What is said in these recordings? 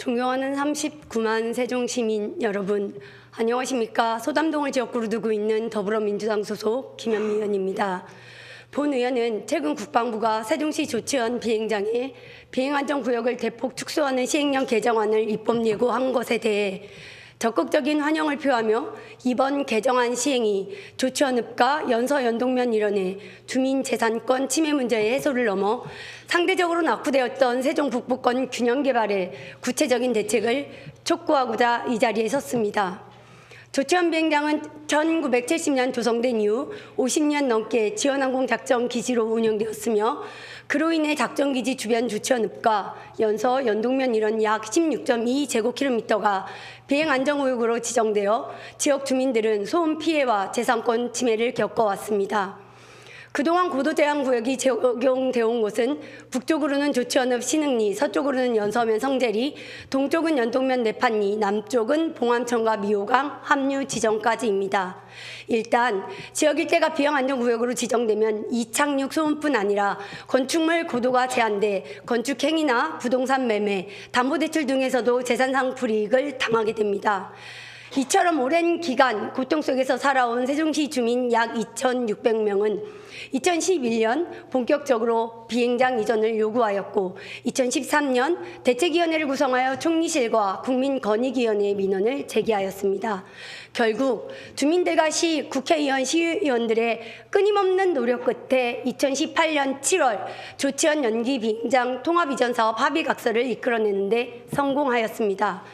존경하는 39만 세종시민 여러분, 안녕하십니까. 소담동을 지역구로 두고 있는 더불어민주당 소속 김현미 의원입니다. 본 의원은 최근 국방부가 세종시 조치원 비행장에 비행안전구역을 대폭 축소하는 시행령 개정안을 입법 예고한 것에 대해 적극적인 환영을 표하며 이번 개정안 시행이 조치원읍과 연서 연동면 일원의 주민재산권 침해 문제의 해소를 넘어 상대적으로 낙후되었던 세종 북부권 균형 개발에 구체적인 대책을 촉구하고자 이 자리에 섰습니다. 조치원 비행장은 1970년 조성된 이후 50년 넘게 지원항공 작전 기지로 운영되었으며 그로 인해 작전기지 주변 조치원읍과 연서 연동면 일원 약 16.2제곱킬로미터가 비행안전구역으로 지정되어 지역 주민들은 소음 피해와 재산권 침해를 겪어왔습니다. 그동안 고도제한구역이 적용되어 온 곳은 북쪽으로는 조치원읍 신흥리, 서쪽으로는 연서면 성재리, 동쪽은 연동면 내판리, 남쪽은 봉암천과 미호강, 합류 지점까지입니다. 일단 지역 일대가 비행안전구역으로 지정되면 이착륙 소음뿐 아니라 건축물 고도가 제한돼 건축행위나 부동산 매매, 담보대출 등에서도 재산상 불이익을 당하게 됩니다. 이처럼 오랜 기간 고통 속에서 살아온 세종시 주민 약 2,600명은 2011년 본격적으로 비행장 이전을 요구하였고 2013년 대책위원회를 구성하여 총리실과 국민권익위원회에 민원을 제기하였습니다. 결국 주민들과 시, 국회의원, 시의원들의 끊임없는 노력 끝에 2018년 7월 조치원 연기 비행장 통합이전사업 합의각서를 이끌어내는데 성공하였습니다.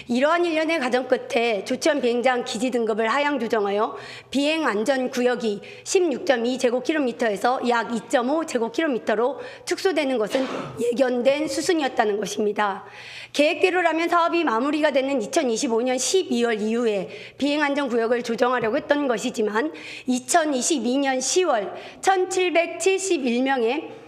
이러한 일련의 과정 끝에 조치원 비행장 기지 등급을 하향 조정하여 비행안전구역이 16.2제곱킬로미터에서 약 2.5제곱킬로미터로 축소되는 것은 예견된 수순이었다는 것입니다. 계획대로라면 사업이 마무리가 되는 2025년 12월 이후에 비행안전구역을 조정하려고 했던 것이지만 2022년 10월 1771명의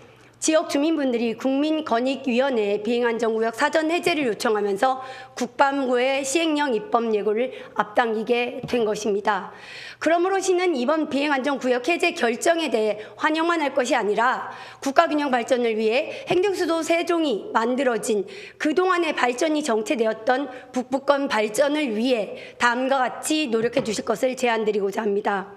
지역 주민분들이 국민권익위원회에 비행안전구역 사전 해제를 요청하면서 국방부의 시행령 입법 예고를 앞당기게 된 것입니다. 그러므로 시는 이번 비행안전구역 해제 결정에 대해 환영만 할 것이 아니라 국가균형 발전을 위해 행정수도 세종이 만들어진 그동안의 발전이 정체되었던 북부권 발전을 위해 다음과 같이 노력해 주실 것을 제안드리고자 합니다.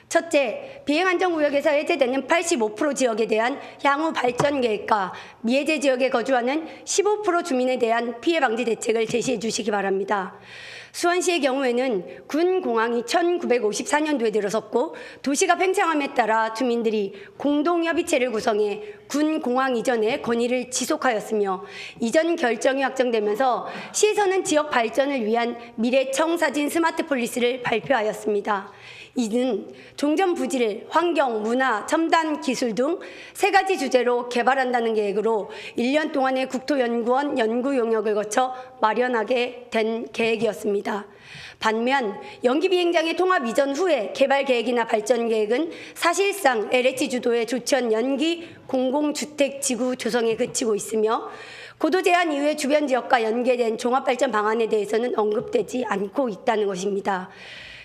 첫째, 비행안전구역에서 해제되는 85% 지역에 대한 향후 발전 계획과 미해제 지역에 거주하는 15% 주민에 대한 피해 방지 대책을 제시해 주시기 바랍니다. 수원시의 경우에는 군 공항이 1954년도에 들어섰고 도시가 팽창함에 따라 주민들이 공동협의체를 구성해 군 공항 이전의 건의를 지속하였으며 이전 결정이 확정되면서 시에서는 지역 발전을 위한 미래 청사진 스마트 폴리스를 발표하였습니다. 이는 종전 부지를 환경, 문화, 첨단 기술 등 3가지 주제로 개발한다는 계획으로 1년 동안의 국토연구원 연구 용역을 거쳐 마련하게 된 계획이었습니다. 반면 연기 비행장의 통합 이전 후에 개발 계획이나 발전 계획은 사실상 LH 주도의 조치원 연기 공공주택지구 조성에 그치고 있으며 고도 제한 이후에 주변 지역과 연계된 종합발전 방안에 대해서는 언급되지 않고 있다는 것입니다.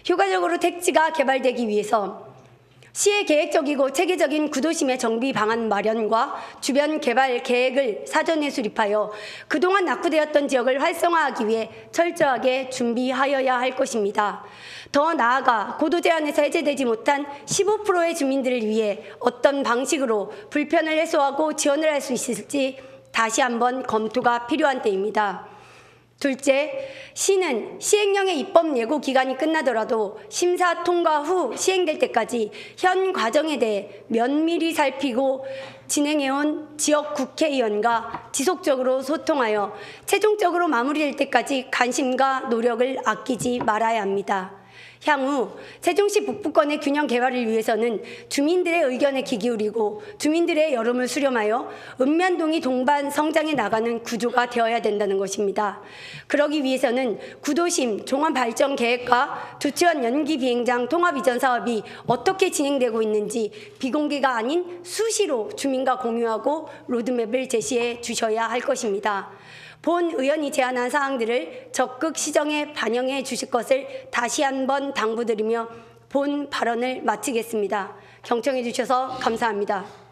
효과적으로 택지가 개발되기 위해서 시의 계획적이고 체계적인 구도심의 정비 방안 마련과 주변 개발 계획을 사전에 수립하여 그동안 낙후되었던 지역을 활성화하기 위해 철저하게 준비하여야 할 것입니다. 더 나아가 고도 제한에서 해제되지 못한 15%의 주민들을 위해 어떤 방식으로 불편을 해소하고 지원을 할 수 있을지 다시 한번 검토가 필요한 때입니다. 둘째, 시는 시행령의 입법 예고 기간이 끝나더라도 심사 통과 후 시행될 때까지 현 과정에 대해 면밀히 살피고 진행해온 지역 국회의원과 지속적으로 소통하여 최종적으로 마무리될 때까지 관심과 노력을 아끼지 말아야 합니다. 향후 세종시 북부권의 균형 개발을 위해서는 주민들의 의견에 귀 기울이고 주민들의 여론을 수렴하여 읍면동이 동반 성장해 나가는 구조가 되어야 된다는 것입니다. 그러기 위해서는 구도심 종합발전계획과 조치원 연기 비행장 통합 이전 사업이 어떻게 진행되고 있는지 비공개가 아닌 수시로 주민과 공유하고 로드맵을 제시해 주셔야 할 것입니다. 본 의원이 제안한 사항들을 적극 시정에 반영해 주실 것을 다시 한번 당부드리며 본 발언을 마치겠습니다. 경청해 주셔서 감사합니다.